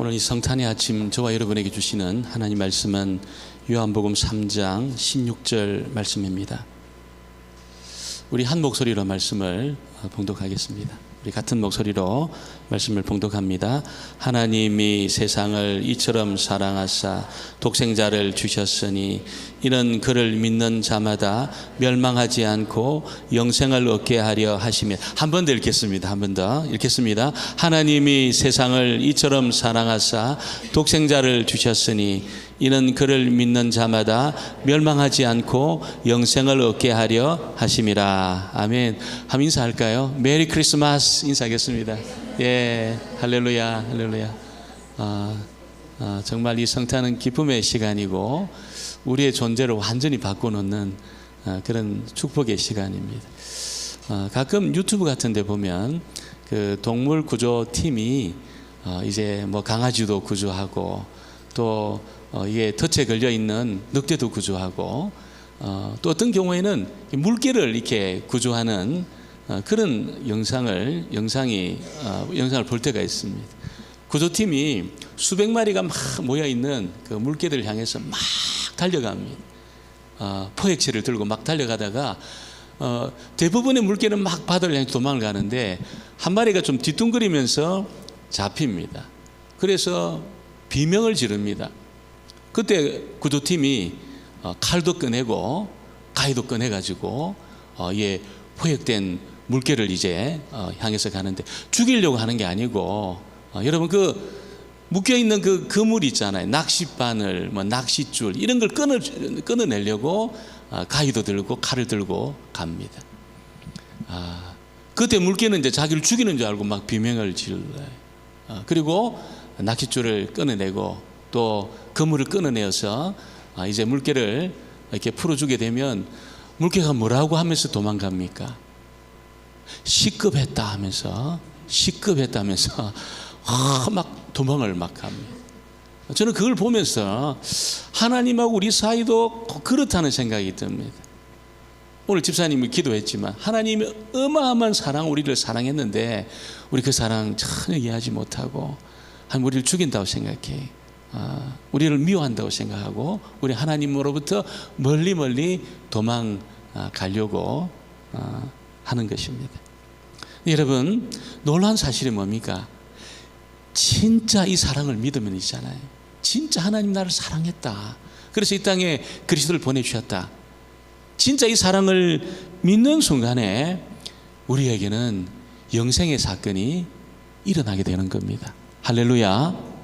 오늘 이 성탄의 아침 저와 여러분에게 주시는 하나님 말씀은 요한복음 3장 16절 말씀입니다. 우리 한 목소리로 말씀을 봉독하겠습니다. 우리 같은 목소리로 말씀을 봉독합니다. 하나님이 세상을 이처럼 사랑하사 독생자를 주셨으니 이는 그를 믿는 자마다 멸망하지 않고 영생을 얻게 하려 하시며. 한 번 더 읽겠습니다. 한 번 더 읽겠습니다. 하나님이 세상을 이처럼 사랑하사 독생자를 주셨으니 이는 그를 믿는 자마다 멸망하지 않고 영생을 얻게 하려 하심이라. 아멘. 한번 인사할까요? 메리 크리스마스 인사하겠습니다. 예, 할렐루야, 할렐루야. 정말 이 성탄은 기쁨의 시간이고 우리의 존재를 완전히 바꿔놓는 그런 축복의 시간입니다. 가끔 유튜브 같은 데 보면 그 동물 구조 팀이 이제 뭐 강아지도 구조하고 또 이게 덫에 걸려 있는 늑대도 구조하고 또 어떤 경우에는 물개를 이렇게 구조하는 그런 영상을 볼 때가 있습니다. 구조팀이 수백 마리가 막 모여 있는 그 물개들을 향해서 막 달려갑니다. 포획체를 들고 막 달려가다가 대부분의 물개는 막 바다를 향해 도망을 가는데 한 마리가 좀 뒤뚱거리면서 잡힙니다. 그래서 비명을 지릅니다. 그때 구조팀이 칼도 꺼내고 가위도 꺼내가지고 포획된 물개를 이제 향해서 가는데 죽이려고 하는 게 아니고 여러분 그 묶여있는 그 그물 있잖아요. 낚싯바늘, 뭐 낚싯줄 이런 걸 끊어내려고 가위도 들고 칼을 들고 갑니다. 그때 물개는 이제 자기를 죽이는 줄 알고 막 비명을 질러요. 그리고 낚싯줄을 끊어내고 또 그물을 끊어내어서 이제 물개를 이렇게 풀어주게 되면 물개가 뭐라고 하면서 도망갑니까? 시급했다 하면서 막 도망을 막 합니다. 저는 그걸 보면서 하나님하고 우리 사이도 그렇다는 생각이 듭니다. 오늘 집사님이 기도했지만 하나님이 어마어마한 사랑 우리를 사랑했는데 우리 그 사랑 전혀 이해하지 못하고 우리를 죽인다고 생각해. 우리를 미워한다고 생각하고 우리 하나님으로부터 멀리 도망가려고 하는 것입니다. 여러분 놀라운 사실이 뭡니까? 진짜 이 사랑을 믿으면 있잖아요. 진짜 하나님 나를 사랑했다. 그래서 이 땅에 그리스도를 보내주셨다. 진짜 이 사랑을 믿는 순간에 우리에게는 영생의 사건이 일어나게 되는 겁니다. 할렐루야.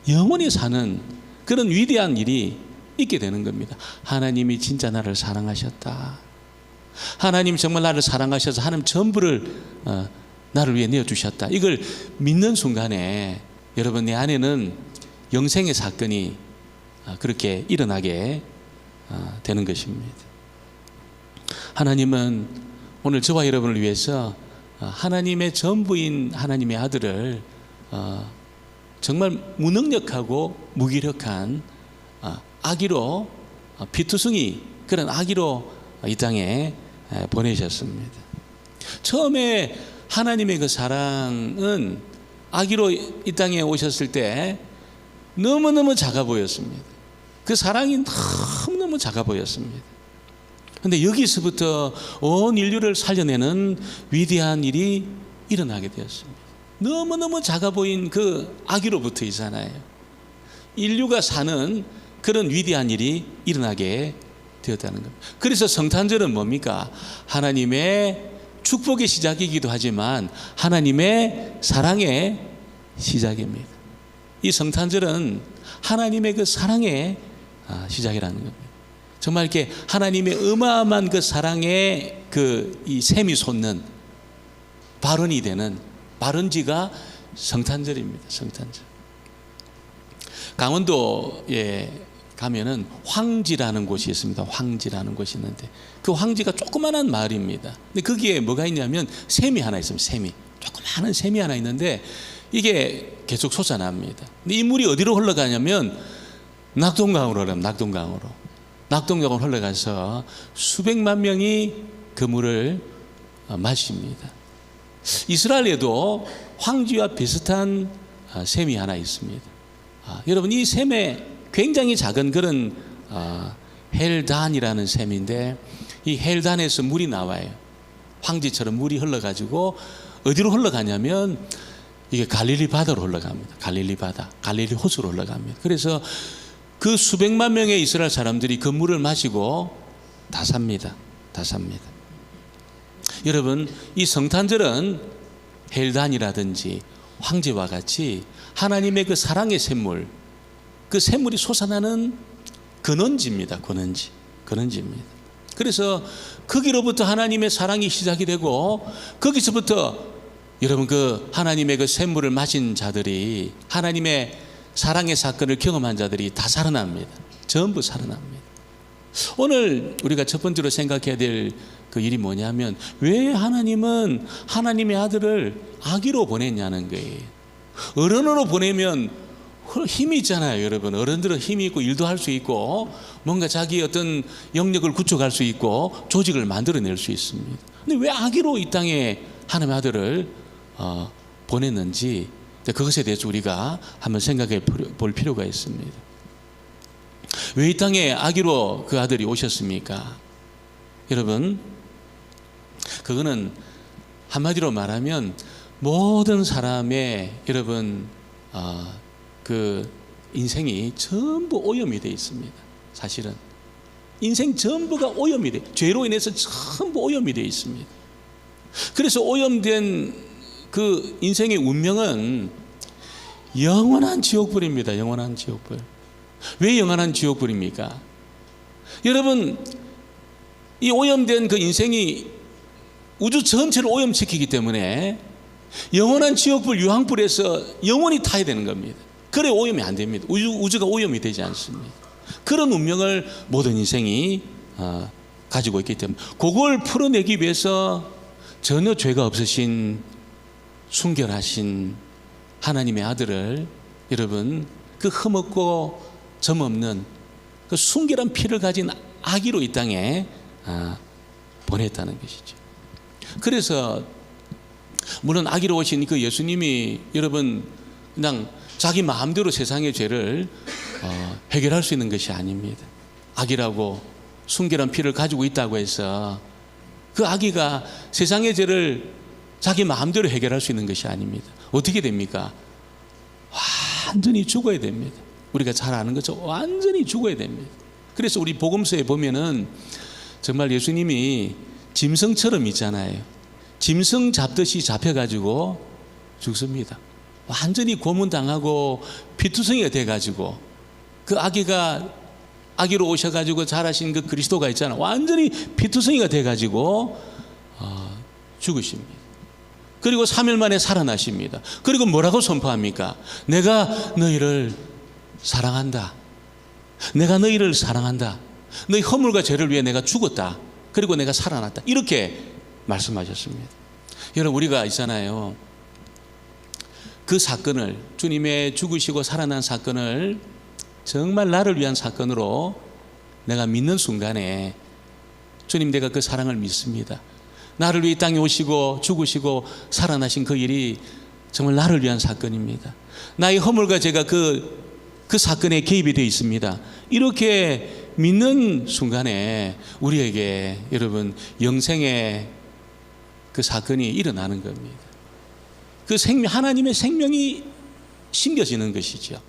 영원히 사는 그런 위대한 일이 있게 되는 겁니다. 하나님이 진짜 나를 사랑하셨다. 하나님 정말 나를 사랑하셔서 하나님 전부를 나를 위해 내어주셨다. 이걸 믿는 순간에 여러분 내 안에는 영생의 사건이 그렇게 일어나게 되는 것입니다. 하나님은 오늘 저와 여러분을 위해서 하나님의 전부인 하나님의 아들을 정말 무능력하고 무기력한 아기로 피투성이 그런 아기로 이 땅에 보내셨습니다. 처음에 하나님의 그 사랑은 아기로 이 땅에 오셨을 때 너무너무 작아 보였습니다. 그 사랑이 너무너무 작아 보였습니다. 그런데 여기서부터 온 인류를 살려내는 위대한 일이 일어나게 되었습니다. 너무너무 작아 보인 그 아기로부터이잖아요. 인류가 사는 그런 위대한 일이 일어나게 되었다는 겁니다. 그래서 성탄절은 뭡니까? 하나님의 축복의 시작이기도 하지만 하나님의 사랑의 시작입니다. 이 성탄절은 하나님의 그 사랑의 시작이라는 겁니다. 정말 이렇게 하나님의 어마어마한 그 사랑의 이 샘이 솟는 발원이 되는 발원지가 성탄절입니다. 성탄절. 강원도에 가면은 황지라는 곳이 있습니다. 황지라는 곳이 있는데 그 황지가 조그만한 마을입니다. 근데 거기에 뭐가 있냐면 샘이 하나 있습니다. 조그마한 샘이 하나 있는데 이게 계속 솟아납니다. 근데 이 물이 어디로 흘러가냐면 낙동강으로 낙동강으로 흘러가서 수백만 명이 그 물을 마십니다. 이스라엘에도 황지와 비슷한 샘이 하나 있습니다. 여러분 이 샘에 굉장히 작은 그런 헬단이라는 샘인데 이 헬단에서 물이 나와요. 황지처럼 물이 흘러가지고 어디로 흘러가냐면 이게 갈릴리 바다로 흘러갑니다. 갈릴리 바다, 갈릴리 호수로 흘러갑니다. 그래서 그 수백만 명의 이스라엘 사람들이 그 물을 마시고 다 삽니다. 다 삽니다. 여러분 이 성탄절은 헬단이라든지 황제와 같이 하나님의 그 사랑의 샘물, 그 샘물이 솟아나는 근원지입니다. 근원지입니다. 그래서 거기로부터 하나님의 사랑이 시작이 되고 거기서부터 여러분 그 하나님의 그 샘물을 마신 자들이, 하나님의 사랑의 사건을 경험한 자들이 다 살아납니다. 전부 살아납니다. 오늘 우리가 첫 번째로 생각해야 될 그 일이 뭐냐면 왜 하나님은 하나님의 아들을 아기로 보냈냐는 거예요. 어른으로 보내면 힘이 있잖아요, 여러분. 어른들은 힘이 있고 일도 할 수 있고 뭔가 자기 어떤 영역을 구축할 수 있고 조직을 만들어낼 수 있습니다. 근데 왜 아기로 이 땅에 하나님의 아들을 보냈는지 그것에 대해서 우리가 한번 생각해 볼 필요가 있습니다. 왜 이 땅에 아기로 그 아들이 오셨습니까? 여러분, 그거는 한마디로 말하면 모든 사람의 여러분 그 인생이 전부 오염이 되어 있습니다. 사실은 인생 전부가 오염이 돼, 죄로 인해서 전부 오염이 되어 있습니다. 그래서 오염된 그 인생의 운명은 영원한 지옥불입니다. 영원한 지옥불. 왜 영원한 지옥불입니까? 여러분, 이 오염된 그 인생이 우주 전체를 오염시키기 때문에 영원한 지옥불, 유황불에서 영원히 타야 되는 겁니다. 그래 오염이 안 됩니다. 우주가 오염이 되지 않습니다. 그런 운명을 모든 인생이 가지고 있기 때문에 그걸 풀어내기 위해서 전혀 죄가 없으신 순결하신 하나님의 아들을 여러분 그 흠없고 점없는 그 순결한 피를 가진 아기로 이 땅에 보냈다는 것이죠. 그래서 물론 아기로 오신 그 예수님이 여러분 그냥 자기 마음대로 세상의 죄를 해결할 수 있는 것이 아닙니다. 아기라고 순결한 피를 가지고 있다고 해서 그 아기가 세상의 죄를 자기 마음대로 해결할 수 있는 것이 아닙니다. 어떻게 됩니까? 완전히 죽어야 됩니다. 우리가 잘 아는 것처럼 완전히 죽어야 됩니다. 그래서 우리 복음서에 보면은 정말 예수님이 짐승처럼 있잖아요. 짐승 잡듯이 잡혀가지고 죽습니다. 완전히 고문당하고 피투성이가 돼가지고 그 아기로 오셔가지고 자라신 그 그리스도가 있잖아요. 완전히 피투성이가 돼가지고 죽으십니다. 그리고 3일 만에 살아나십니다. 그리고 뭐라고 선포합니까? 내가 너희를 사랑한다. 내가 너희를 사랑한다. 너희 허물과 죄를 위해 내가 죽었다. 그리고 내가 살아났다. 이렇게 말씀하셨습니다. 여러분 우리가 있잖아요. 그 사건을 주님의 죽으시고 살아난 사건을 정말 나를 위한 사건으로 내가 믿는 순간에 주님 내가 그 사랑을 믿습니다. 나를 위해 이 땅에 오시고 죽으시고 살아나신 그 일이 정말 나를 위한 사건입니다. 나의 허물과 죄가 그 사건에 개입이 되어 있습니다. 이렇게 믿는 순간에 우리에게 여러분 영생의 그 사건이 일어나는 겁니다. 그 하나님의 생명이 심겨지는 것이죠.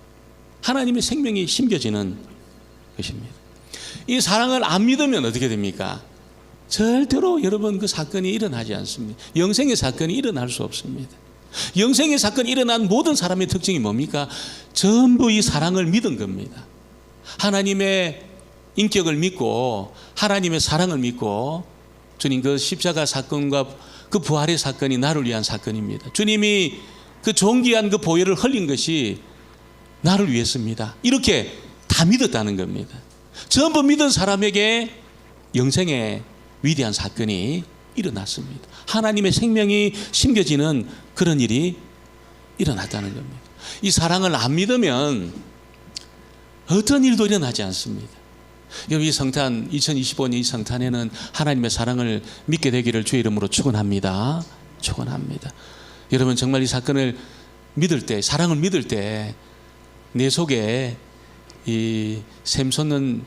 하나님의 생명이 심겨지는 것입니다. 이 사랑을 안 믿으면 어떻게 됩니까? 절대로 여러분 그 사건이 일어나지 않습니다. 영생의 사건이 일어날 수 없습니다. 영생의 사건이 일어난 모든 사람의 특징이 뭡니까? 전부 이 사랑을 믿은 겁니다. 하나님의 인격을 믿고 하나님의 사랑을 믿고 주님 그 십자가 사건과 그 부활의 사건이 나를 위한 사건입니다. 주님이 그 존귀한 그 보혈을 흘린 것이 나를 위해서입니다. 이렇게 다 믿었다는 겁니다. 전부 믿은 사람에게 영생의 위대한 사건이 일어났습니다. 하나님의 생명이 심겨지는 그런 일이 일어났다는 겁니다. 이 사랑을 안 믿으면 어떤 일도 일어나지 않습니다. 여러분 이 성탄 2025년 이 성탄에는 하나님의 사랑을 믿게 되기를 주의 이름으로 축원합니다. 축원합니다. 여러분 정말 이 사건을 믿을 때, 사랑을 믿을 때 내 속에 이 샘솟는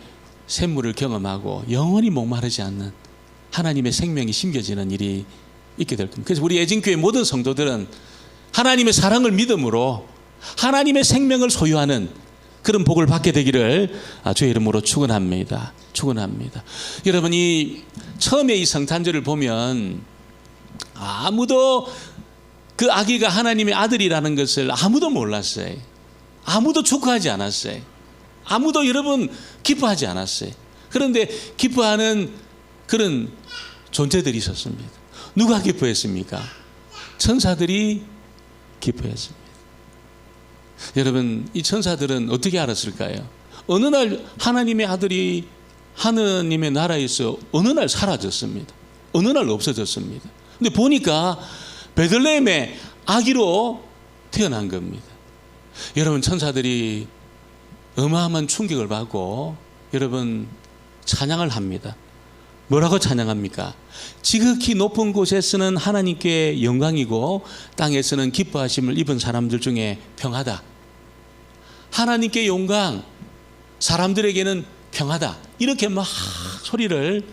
샘물을 경험하고 영원히 목마르지 않는 하나님의 생명이 심겨지는 일이 있게 될 겁니다. 그래서 우리 애진교회 모든 성도들은 하나님의 사랑을 믿음으로 하나님의 생명을 소유하는 그런 복을 받게 되기를 주의 이름으로 축원합니다. 축원합니다. 여러분, 이 처음에 이 성탄절을 보면 아무도 그 아기가 하나님의 아들이라는 것을 아무도 몰랐어요. 아무도 축하하지 않았어요. 아무도 여러분 기뻐하지 않았어요. 그런데 기뻐하는 그런 존재들이 있었습니다. 누가 기뻐했습니까? 천사들이 기뻐했습니다. 여러분, 이 천사들은 어떻게 알았을까요? 어느 날 하나님의 아들이 하느님의 나라에서 어느 날 사라졌습니다. 어느 날 없어졌습니다. 근데 보니까 베들레헴의 아기로 태어난 겁니다. 여러분, 천사들이 어마어마한 충격을 받고 여러분 찬양을 합니다. 뭐라고 찬양합니까? 지극히 높은 곳에서는 하나님께 영광이고 땅에서는 기뻐하심을 입은 사람들 중에 평하다. 하나님께 영광, 사람들에게는 평하다. 이렇게 막 소리를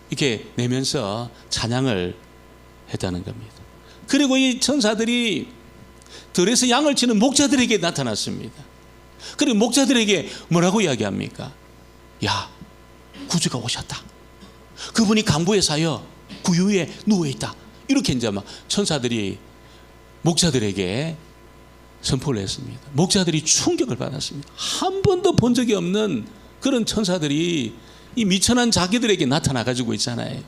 이렇게 내면서 찬양을 했다는 겁니다. 그리고 이 천사들이 들에서 양을 치는 목자들에게 나타났습니다. 그리고 목자들에게 뭐라고 이야기합니까? 야, 구주가 오셨다. 그분이 강보에 사여 구유에 누워있다. 이렇게 이제 막 천사들이 목자들에게 선포를 했습니다. 목자들이 충격을 받았습니다. 한 번도 본 적이 없는 그런 천사들이 이 미천한 자기들에게 나타나가지고 있잖아요.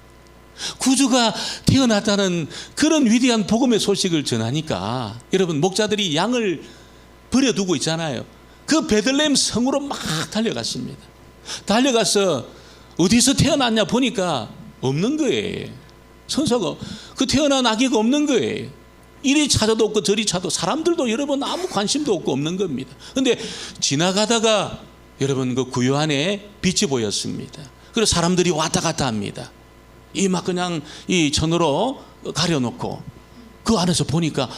구주가 태어났다는 그런 위대한 복음의 소식을 전하니까 여러분, 목자들이 양을 버려두고 있잖아요. 그 베들레헴 성으로 막 달려갔습니다. 달려가서 어디서 태어났냐 보니까 없는 거예요. 천사가 그 태어난 아기가 없는 거예요. 이리 찾아도 없고 저리 찾아도 사람들도 여러분 아무 관심도 없고 없는 겁니다. 그런데 지나가다가 여러분 그 구유 안에 빛이 보였습니다. 그래서 사람들이 왔다 갔다 합니다. 이 막 그냥 이 천으로 가려놓고 그 안에서 보니까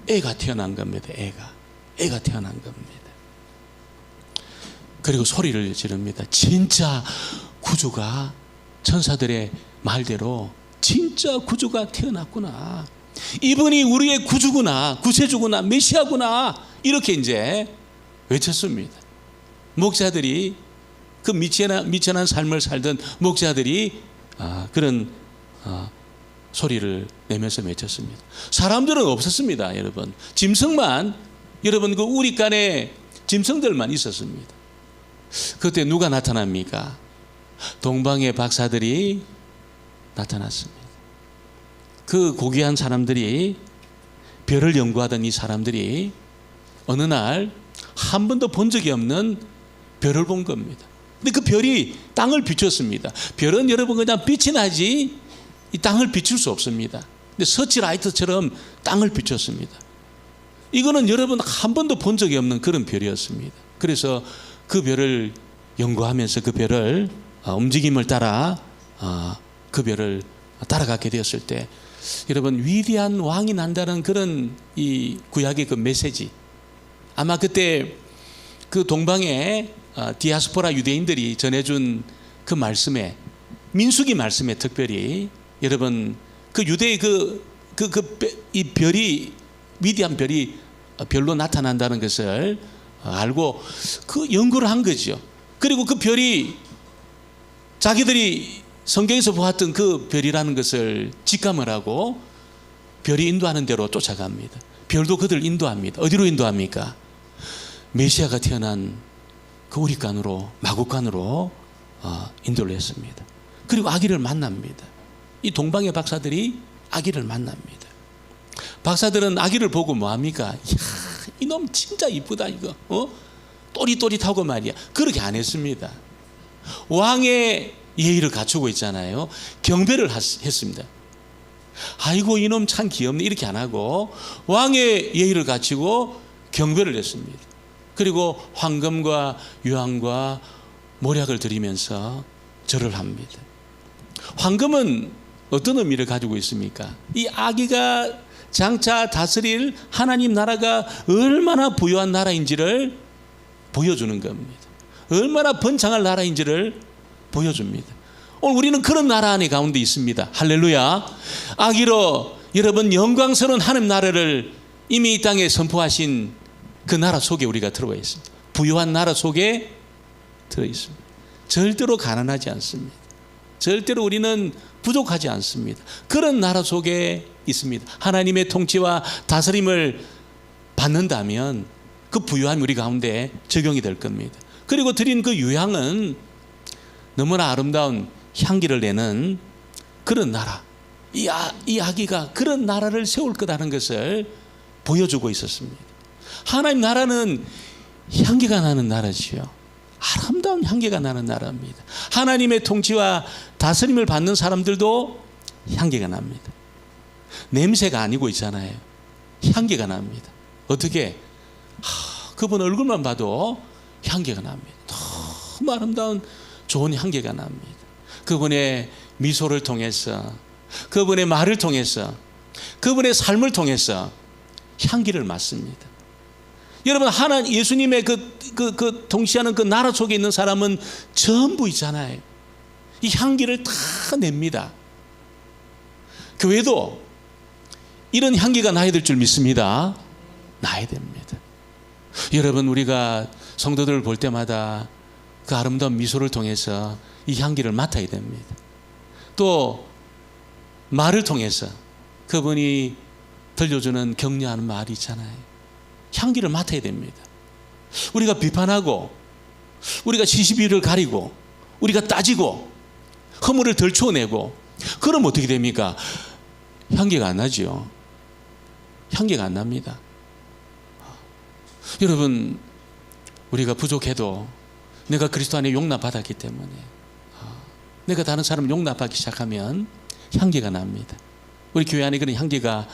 애가 태어난 겁니다. 애가 태어난 겁니다. 그리고 소리를 지릅니다. 진짜 구주가, 천사들의 말대로 진짜 구주가 태어났구나. 이분이 우리의 구주구나, 구세주구나, 메시아구나. 이렇게 이제 외쳤습니다. 목자들이, 그 미천한 삶을 살던 목자들이 그런 소리를 내면서 외쳤습니다. 사람들은 없었습니다. 여러분, 짐승만, 여러분 그 우리간에 짐승들만 있었습니다. 그때 누가 나타납니까? 동방의 박사들이 나타났습니다. 그 고귀한 사람들이, 별을 연구하던 이 사람들이 어느 날 한 번도 본 적이 없는 별을 본 겁니다. 근데 그 별이 땅을 비췄습니다. 별은 여러분 그냥 빛이 나지 이 땅을 비출 수 없습니다. 근데 서치라이트처럼 땅을 비췄습니다. 이거는 여러분 한 번도 본 적이 없는 그런 별이었습니다. 그래서 그 별을 연구하면서 그 별을 움직임을 따라 그 별을 따라가게 되었을 때 여러분, 위대한 왕이 난다는 그런 이 구약의 그 메시지, 아마 그때 그 동방의 디아스포라 유대인들이 전해준 그 말씀에, 민수기 말씀에 특별히 여러분 그 유대의 이 별이, 위대한 별이 별로 나타난다는 것을 알고 그 연구를 한 거죠. 그리고 그 별이 자기들이 성경에서 보았던 그 별이라는 것을 직감을 하고 별이 인도하는 대로 쫓아갑니다. 별도 그들을 인도합니다. 어디로 인도합니까? 메시아가 태어난 그 우리간으로, 마국간으로 인도를 했습니다. 그리고 아기를 만납니다. 이 동방의 박사들이 아기를 만납니다. 박사들은 아기를 보고 뭐합니까? 이야, 이놈 진짜 이쁘다 이거. 또릿또릿하고 말이야. 그렇게 안 했습니다. 왕의 예의를 갖추고 있잖아요. 경배를 했습니다. 아이고 이놈 참 귀엽네 이렇게 안 하고 왕의 예의를 갖추고 경배를 했습니다. 그리고 황금과 유황과 모략을 드리면서 절을 합니다. 황금은 어떤 의미를 가지고 있습니까? 이 아기가 장차 다스릴 하나님 나라가 얼마나 부유한 나라인지를 보여주는 겁니다. 얼마나 번창할 나라인지를 보여줍니다. 오늘 우리는 그런 나라 안에 가운데 있습니다. 할렐루야. 아기로 여러분 영광스러운 하나님 나라를 이미 이 땅에 선포하신 그 나라 속에 우리가 들어와 있습니다. 부유한 나라 속에 들어 있습니다. 절대로 가난하지 않습니다. 절대로 우리는 부족하지 않습니다. 그런 나라 속에 있습니다. 하나님의 통치와 다스림을 받는다면 그 부유함이 우리 가운데 적용이 될 겁니다. 그리고 드린 그 유향은 너무나 아름다운 향기를 내는 그런 나라, 이 아기가 그런 나라를 세울 거라는 것을 보여주고 있었습니다. 하나님 나라는 향기가 나는 나라지요. 아름다운 향기가 나는 나라입니다. 하나님의 통치와 다스림을 받는 사람들도 향기가 납니다. 냄새가 아니고 있잖아요. 향기가 납니다. 어떻게? 그분 얼굴만 봐도 향기가 납니다. 너무 아름다운 좋은 향기가 납니다. 그분의 미소를 통해서, 그분의 말을 통해서, 그분의 삶을 통해서 향기를 맡습니다. 여러분, 예수님의 그 통치하는 그 나라 속에 있는 사람은 전부 있잖아요. 이 향기를 다 냅니다. 교회도 이런 향기가 나야 될 줄 믿습니다. 나야 됩니다. 여러분, 우리가 성도들을 볼 때마다 그 아름다운 미소를 통해서 이 향기를 맡아야 됩니다. 또 말을 통해서 그분이 들려주는 격려하는 말이 있잖아요. 향기를 맡아야 됩니다. 우리가 비판하고, 우리가 시시비를 가리고, 우리가 따지고, 허물을 덜쳐내고, 그럼 어떻게 됩니까? 향기가 안 나죠. 향기가 안 납니다. 여러분, 우리가 부족해도 내가 그리스도 안에 용납받았기 때문에, 내가 다른 사람을 용납하기 시작하면 향기가 납니다. 우리 교회 안에 그런 향기가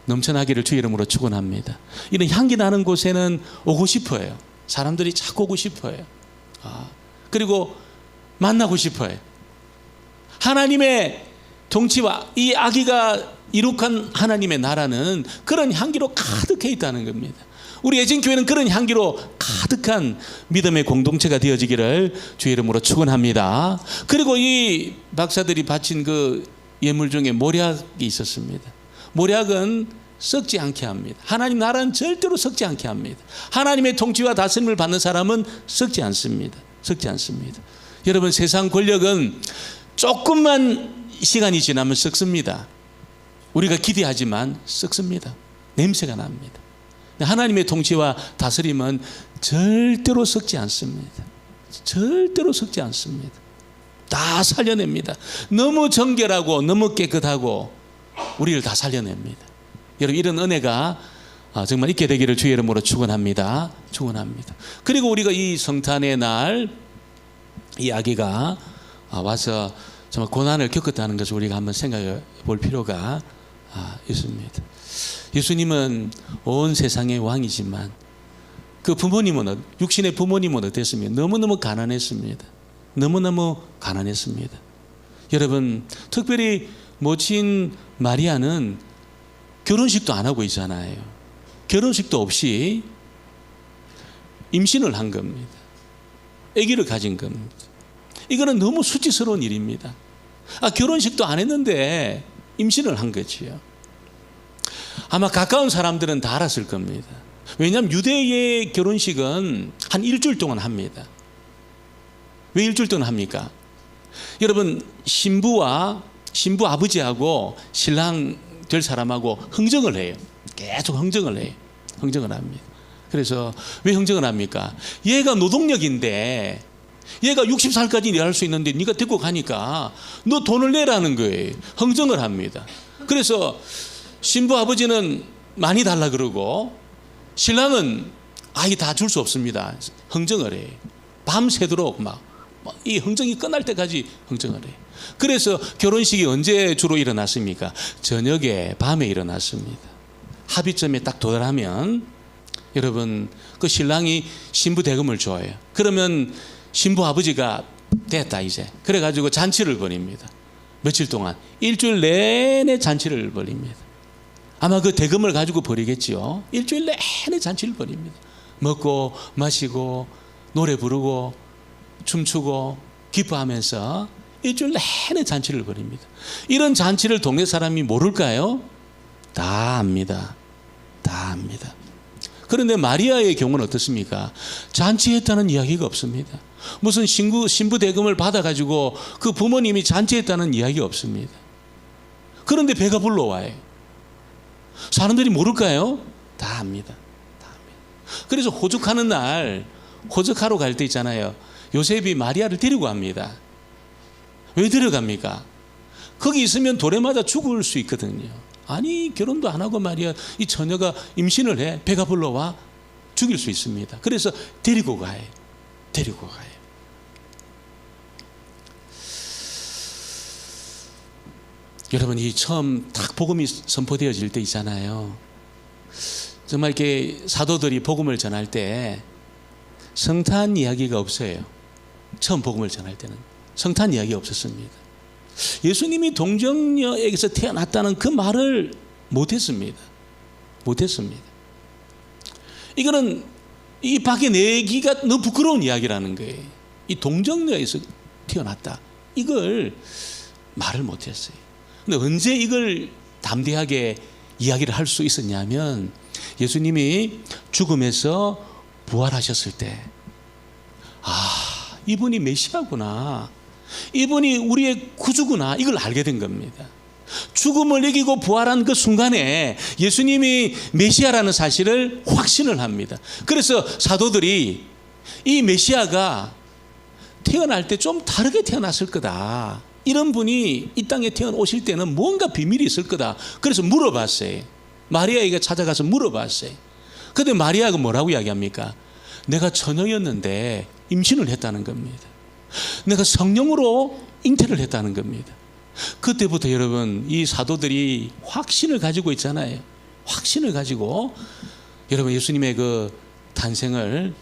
넘쳐나기를 주의 이름으로 축원합니다. 이런 향기 나는 곳에는 오고 싶어요. 사람들이 자꾸 오고 싶어요. 그리고 만나고 싶어요. 하나님의 통치와 이 아기가 이룩한 하나님의 나라는 그런 향기로 가득해 있다는 겁니다. 우리 애진교회는 그런 향기로 가득한 믿음의 공동체가 되어지기를 주의 이름으로 축원합니다. 그리고 이 박사들이 바친 그 예물 중에 모략이 있었습니다. 모략은 썩지 않게 합니다. 하나님 나라는 절대로 썩지 않게 합니다. 하나님의 통치와 다스림을 받는 사람은 썩지 않습니다. 썩지 않습니다. 여러분, 세상 권력은 조금만 시간이 지나면 썩습니다. 우리가 기대하지만 썩습니다. 냄새가 납니다. 하나님의 통치와 다스림은 절대로 썩지 않습니다. 절대로 썩지 않습니다. 다 살려냅니다. 너무 정결하고 너무 깨끗하고 우리를 다 살려냅니다. 여러분, 이런 은혜가 정말 있게 되기를 주의 이름으로 축원합니다. 축원합니다. 그리고 우리가 이 성탄의 날 이 아기가 와서 정말 고난을 겪었다는 것을 우리가 한번 생각해 볼 필요가 있습니다. 예수님은 온 세상의 왕이지만 그 부모님은, 육신의 부모님은 어땠습니까? 너무너무 가난했습니다. 너무너무 가난했습니다. 여러분, 특별히 모친 마리아는 결혼식도 안 하고 있잖아요. 결혼식도 없이 임신을 한 겁니다. 아기를 가진 겁니다. 이거는 너무 수치스러운 일입니다. 결혼식도 안 했는데 임신을 한 거지요. 아마 가까운 사람들은 다 알았을 겁니다. 왜냐하면 유대의 결혼식은 한 일주일 동안 합니다. 왜 일주일 동안 합니까? 여러분, 신부 아버지하고 신랑 될 사람하고 흥정을 해요. 계속 흥정을 해요. 흥정을 합니다. 그래서 왜 흥정을 합니까? 얘가 노동력인데, 얘가 60살까지 일할 수 있는데 네가 데리고 가니까 너 돈을 내라는 거예요. 흥정을 합니다. 그래서 신부 아버지는 많이 달라 그러고 신랑은 아이 다 줄 수 없습니다. 흥정을 해요. 밤새도록 이 흥정이 끝날 때까지 흥정을 해요. 그래서 결혼식이 언제 주로 일어났습니까? 저녁에, 밤에 일어났습니다. 합의점에 딱 도달하면 여러분, 그 신랑이 신부 대금을 줘요. 그러면 신부 아버지가 됐다 이제. 그래가지고 잔치를 벌입니다. 며칠 동안 일주일 내내 잔치를 벌입니다. 아마 그 대금을 가지고 벌이겠지요. 일주일 내내 잔치를 벌입니다. 먹고 마시고 노래 부르고 춤추고 기뻐하면서 일주일 내내 잔치를 벌입니다. 이런 잔치를 동네 사람이 모를까요? 다 압니다. 다 압니다. 그런데 마리아의 경우는 어떻습니까? 잔치했다는 이야기가 없습니다. 무슨 신부 대금을 받아가지고 그 부모님이 잔치했다는 이야기가 없습니다. 그런데 배가 불러와요. 사람들이 모를까요? 다 압니다. 다 압니다. 그래서 호적하는 날, 호적하러 갈 때 있잖아요. 요셉이 마리아를 데리고 갑니다. 왜 데려갑니까? 거기 있으면 돌에 맞아 죽을 수 있거든요. 아니, 결혼도 안 하고 말이야, 이 처녀가 임신을 해. 배가 불러와 죽일 수 있습니다. 그래서 데리고 가요. 데리고 가요. 여러분, 이 처음 딱 복음이 선포되어질 때 있잖아요. 정말 이렇게 사도들이 복음을 전할 때 성탄 이야기가 없어요. 처음 복음을 전할 때는 성탄 이야기가 없었습니다. 예수님이 동정녀에게서 태어났다는 그 말을 못했습니다. 못했습니다. 이거는 이 밖에 내기가 너무 부끄러운 이야기라는 거예요. 이 동정녀에서 태어났다. 이걸 말을 못했어요. 근데 언제 이걸 담대하게 이야기를 할 수 있었냐면 예수님이 죽음에서 부활하셨을 때, 아, 이분이 메시아구나, 이분이 우리의 구주구나, 이걸 알게 된 겁니다. 죽음을 이기고 부활한 그 순간에 예수님이 메시아라는 사실을 확신을 합니다. 그래서 사도들이 이 메시아가 태어날 때 좀 다르게 태어났을 거다, 이런 분이 이 땅에 태어오실 때는 뭔가 비밀이 있을 거다. 그래서 물어봤어요. 마리아에게 찾아가서 물어봤어요. 그런데 마리아가 뭐라고 이야기합니까? 내가 처녀였는데 임신을 했다는 겁니다. 내가 성령으로 잉태를 했다는 겁니다. 그때부터 여러분, 이 사도들이 확신을 가지고 있잖아요. 확신을 가지고 여러분, 예수님의 그 탄생을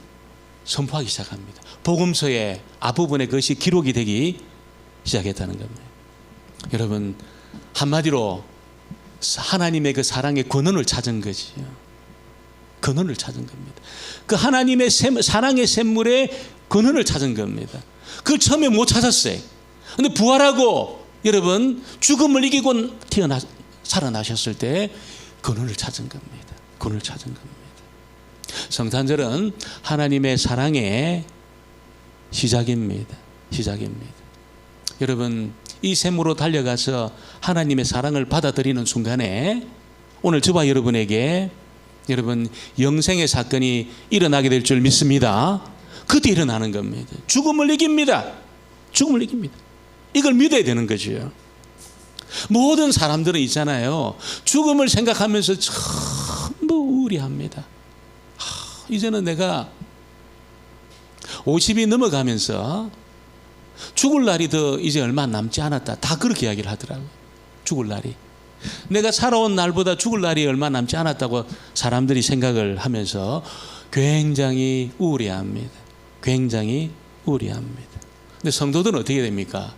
선포하기 시작합니다. 복음서의 앞부분에 그것이 기록이 되기 시작했다는 겁니다. 여러분, 한마디로 하나님의 그 사랑의 근원을 찾은 거지요. 근원을 찾은 겁니다. 그 하나님의 사랑의 샘물의 근원을 찾은 겁니다. 그걸 처음에 못 찾았어요. 그런데 부활하고 여러분, 죽음을 이기고 살아나셨을 때 근원을 찾은 겁니다. 근원을 찾은 겁니다. 성탄절은 하나님의 사랑의 시작입니다. 시작입니다. 여러분, 이 샘으로 달려가서 하나님의 사랑을 받아들이는 순간에 오늘 저와 여러분에게 여러분 영생의 사건이 일어나게 될 줄 믿습니다. 그때 일어나는 겁니다. 죽음을 이깁니다. 죽음을 이깁니다. 이걸 믿어야 되는 거죠. 모든 사람들은 있잖아요, 죽음을 생각하면서 전부 우울해합니다. 이제는 내가 50이 넘어가면서 죽을 날이 더 이제 얼마 남지 않았다, 다 그렇게 이야기를 하더라고요. 죽을 날이, 내가 살아온 날보다 죽을 날이 얼마 남지 않았다고 사람들이 생각을 하면서 굉장히 우울해합니다. 굉장히 우울해합니다. 근데 성도들은 어떻게 됩니까?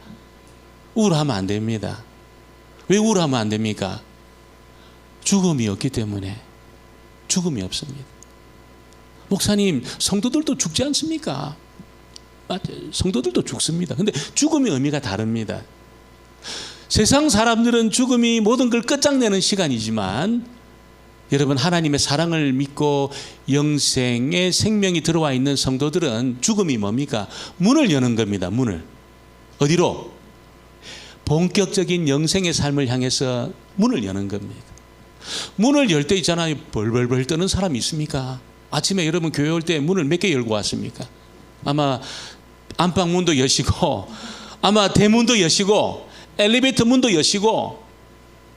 우울하면 안 됩니다. 왜 우울하면 안 됩니까? 죽음이 없기 때문에. 죽음이 없습니다. 목사님, 성도들도 죽지 않습니까? 성도들도 죽습니다. 근데 죽음의 의미가 다릅니다. 세상 사람들은 죽음이 모든 걸 끝장내는 시간이지만 여러분, 하나님의 사랑을 믿고 영생의 생명이 들어와 있는 성도들은 죽음이 뭡니까? 문을 여는 겁니다. 문을. 어디로? 본격적인 영생의 삶을 향해서 문을 여는 겁니다. 문을 열 때 있잖아요, 벌벌벌 떠는 사람이 있습니까? 아침에 여러분 교회 올 때 문을 몇 개 열고 왔습니까? 아마 안방 문도 여시고, 아마 대문도 여시고, 엘리베이터 문도 여시고,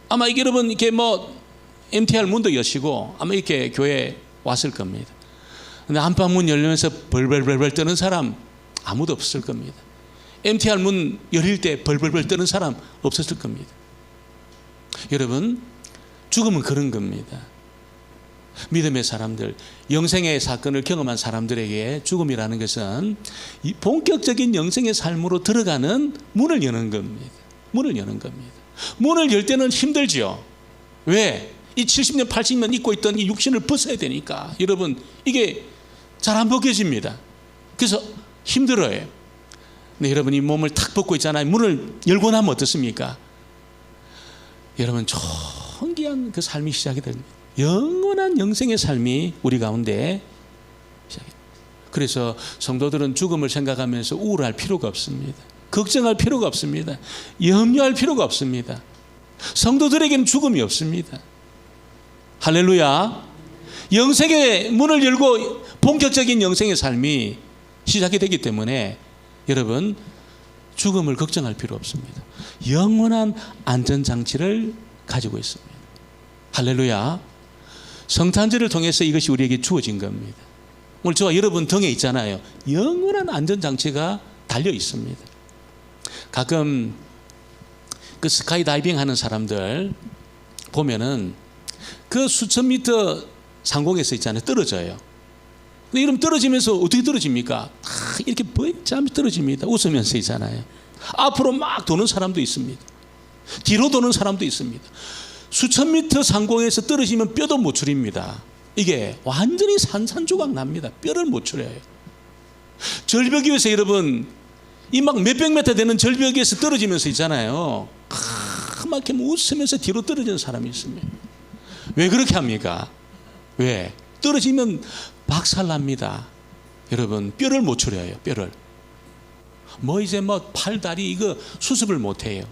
아마 이게 여러분 이렇게 뭐 MTR 문도 여시고, 아마 이렇게 교회에 왔을 겁니다. 근데 안방 문 열리면서 벌벌벌 떠는 사람 아무도 없을 겁니다. MTR 문 열릴 때 벌벌벌 떠는 사람 없었을 겁니다. 여러분, 죽음은 그런 겁니다. 믿음의 사람들, 영생의 사건을 경험한 사람들에게 죽음이라는 것은 본격적인 영생의 삶으로 들어가는 문을 여는 겁니다. 문을 여는 겁니다. 문을 열 때는 힘들죠. 왜? 이 70년 80년 입고 있던 이 육신을 벗어야 되니까 여러분 이게 잘 안 벗겨집니다. 그래서 힘들어요. 근데 여러분 이 몸을 탁 벗고 있잖아요. 문을 열고 나면 어떻습니까? 여러분 존귀한 그 삶이 시작이 됩니다. 영원한 영생의 삶이 우리 가운데 시작합니다. 그래서 성도들은 죽음을 생각하면서 우울할 필요가 없습니다. 걱정할 필요가 없습니다. 염려할 필요가 없습니다. 성도들에게는 죽음이 없습니다. 할렐루야. 영생의 문을 열고 본격적인 영생의 삶이 시작이 되기 때문에 여러분 죽음을 걱정할 필요 없습니다. 영원한 안전장치를 가지고 있습니다. 할렐루야. 성탄절을 통해서 이것이 우리에게 주어진 겁니다. 오늘 저와 여러분 등에 있잖아요. 영원한 안전장치가 달려 있습니다. 가끔 그 스카이다이빙 하는 사람들 보면은 그 수천 미터 상공에서 있잖아요. 떨어져요. 근데 이러면 떨어지면서 어떻게 떨어집니까? 다 이렇게 잠시 떨어집니다. 웃으면서 있잖아요. 앞으로 막 도는 사람도 있습니다. 뒤로 도는 사람도 있습니다. 수천 미터 상공에서 떨어지면 뼈도 못 추립니다. 이게 완전히 산산조각 납니다. 뼈를 못 추려요. 절벽 위에서 여러분 이 막 몇백 미터 되는 절벽 위에서 떨어지면서 있잖아요. 막 이렇게 웃으면서 뒤로 떨어지는 사람이 있습니다. 왜 그렇게 합니까? 왜? 떨어지면 박살납니다. 여러분 뼈를 못 추려요. 뼈를. 뭐 이제 뭐 팔, 다리 이거 수습을 못 해요.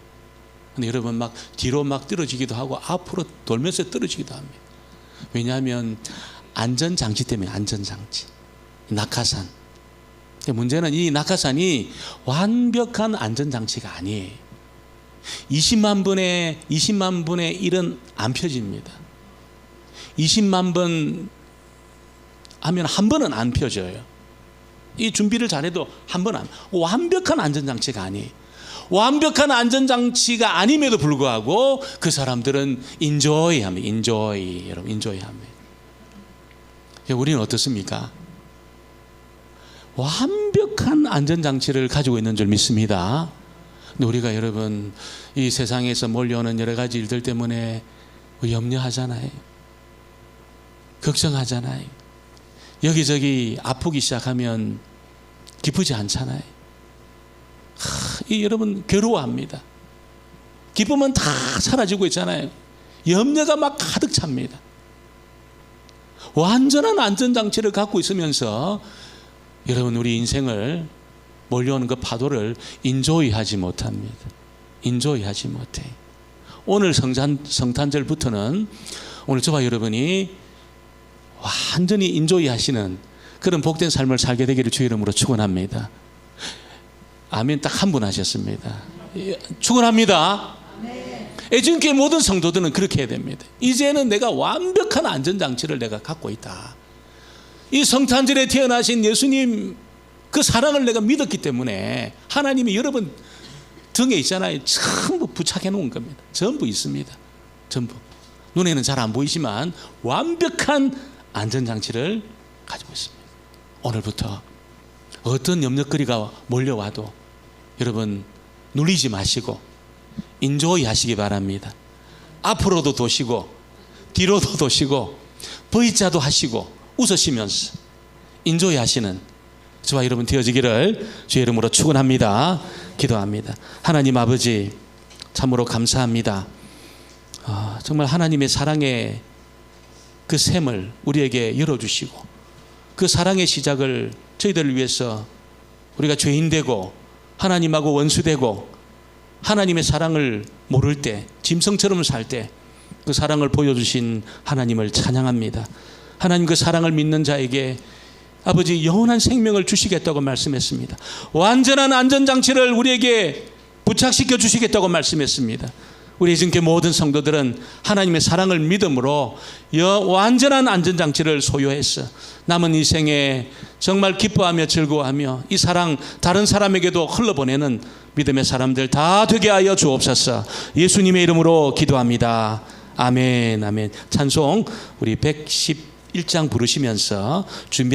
근데 여러분 막 뒤로 막 떨어지기도 하고 앞으로 돌면서 떨어지기도 합니다. 왜냐하면 안전장치 때문에 안전장치. 낙하산. 문제는 이 낙하산이 완벽한 안전장치가 아니에요. 20만 분의 1은 안 펴집니다. 20만 번 하면 한 번은 안 펴져요. 이 준비를 잘해도 한 번 안. 완벽한 안전장치가 아니에요. 완벽한 안전장치가 아님에도 불구하고 그 사람들은 인조이합니다. 인조이. 여러분 인조이합니다. 우리는 어떻습니까? 완벽한 안전장치를 가지고 있는 줄 믿습니다. 근데 우리가 여러분 이 세상에서 몰려오는 여러 가지 일들 때문에 염려하잖아요. 걱정하잖아요. 여기저기 아프기 시작하면 기쁘지 않잖아요. 여러분 괴로워합니다. 기쁨은 다 사라지고 있잖아요. 염려가 막 가득 찹니다. 완전한 안전장치를 갖고 있으면서 여러분 우리 인생을 몰려오는 그 파도를 인조이하지 못합니다. 인조이하지 못해. 오늘 성탄절부터는 오늘 저와 여러분이 완전히 인조이하시는 그런 복된 삶을 살게 되기를 주의 이름으로 축원합니다. 아멘. 딱 한 분 하셨습니다. 축원합니다. 애증교회 모든 성도들은 그렇게 해야 됩니다. 이제는 내가 완벽한 안전장치를 내가 갖고 있다. 이 성탄절에 태어나신 예수님 그 사랑을 내가 믿었기 때문에 하나님이 여러분 등에 있잖아요. 전부 부착해 놓은 겁니다. 전부 있습니다. 전부. 눈에는 잘 안 보이지만 완벽한 안전장치를 가지고 있습니다. 오늘부터 어떤 염려거리가 몰려와도 여러분 눌리지 마시고 인조이 하시기 바랍니다. 앞으로도 도시고 뒤로도 도시고 V자도 하시고 웃으시면서 인조이 하시는 저와 여러분 되어지기를 주의 이름으로 축원합니다. 기도합니다. 하나님 아버지 참으로 감사합니다. 정말 하나님의 사랑의 그 샘을 우리에게 열어주시고 그 사랑의 시작을 저희들을 위해서 우리가 죄인되고 하나님하고 원수되고 하나님의 사랑을 모를 때 짐승처럼 살 때 그 사랑을 보여주신 하나님을 찬양합니다. 하나님 그 사랑을 믿는 자에게 아버지 영원한 생명을 주시겠다고 말씀했습니다. 완전한 안전장치를 우리에게 부착시켜 주시겠다고 말씀했습니다. 우리 지금께 모든 성도들은 하나님의 사랑을 믿음으로 완전한 안전장치를 소유해서 남은 인생에 정말 기뻐하며 즐거워하며 이 사랑 다른 사람에게도 흘러보내는 믿음의 사람들 다 되게 하여 주옵소서. 예수님의 이름으로 기도합니다. 아멘. 아멘. 찬송 우리 111장 부르시면서 준비합니다.